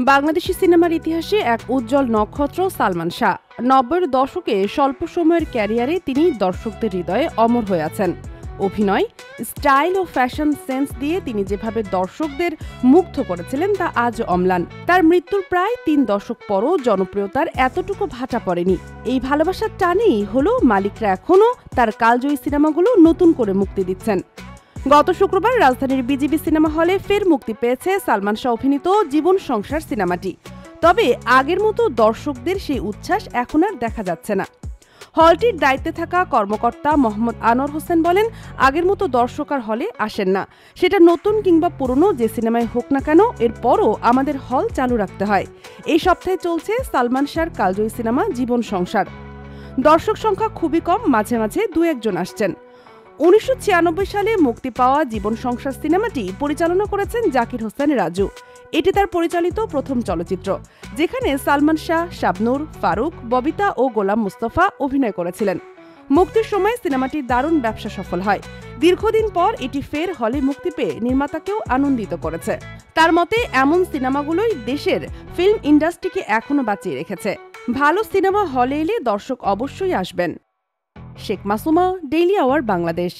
বাংলাদেশি সিনেমার ইতিহাসে এক উজ্জ্বল নক্ষত্র সালমান শাহ। ৯০-এর দশকে স্বল্প সময়ের ক্যারিয়ারে তিনি দর্শকদের হৃদয়ে অমর হয়ে আছেন। অভিনয়, স্টাইল ও ফ্যাশন সেন্স দিয়ে তিনি যেভাবে দর্শকদের মুগ্ধ করেছিলেন তা আজ অম্লান। তার মৃত্যুর প্রায় ৩ দশক পরও জনপ্রিয়তার এতটুকু ভাটা পড়েনি। এই ভালোবাসার টানেই হলো মালিকরা এখনও তার কালজয়ী সিনেমাগুলো নতুন করে মুক্তি দিচ্ছেন। গত শুক্রবার রাজধানীর বিজিবি সিনেমা হলে ফের মুক্তি পেয়েছে সালমান শাহ অভিনীত জীবন সংসার সিনেমাটি। তবে আগের মতো দর্শকদের সেই উচ্ছ্বাস এখন আর দেখা যাচ্ছে না। হলটির দায়িত্বে থাকা কর্মকর্তা মোহাম্মদ আনোয়ার হোসেন বলেন, আগের মতো দর্শক আর হলে আসেন না। সেটা নতুন কিংবা পুরনো যে সিনেমায় হোক না কেন, এরপরও আমাদের হল চালু রাখতে হয়। এই সপ্তাহে চলছে সালমান শাহর কালজয়ী সিনেমা জীবন সংসার। দর্শক সংখ্যা খুবই কম, মাঝে মাঝে ২-১ জন আসছেন। ১৯৯৬ সালে মুক্তি পাওয়া জীবন সংসার সিনেমাটি পরিচালনা করেছেন জাকির হোসেন রাজু। এটি তার পরিচালিত প্রথম চলচ্চিত্র, যেখানে সালমান শাহ, শাবনূর, ফারুক, ববিতা ও গোলাম মুস্তফা অভিনয় করেছিলেন। মুক্তির সময় সিনেমাটি দারুণ ব্যবসা সফল হয়। দীর্ঘদিন পর এটি ফের হলে মুক্তি পেয়ে নির্মাতাকেও আনন্দিত করেছে। তার মতে, এমন সিনেমাগুলোই দেশের ফিল্ম ইন্ডাস্ট্রিকে এখনো বাঁচিয়ে রেখেছে। ভালো সিনেমা হলে এলে দর্শক অবশ্যই আসবেন। Sheikh Masuma, daily hour, Bangladesh.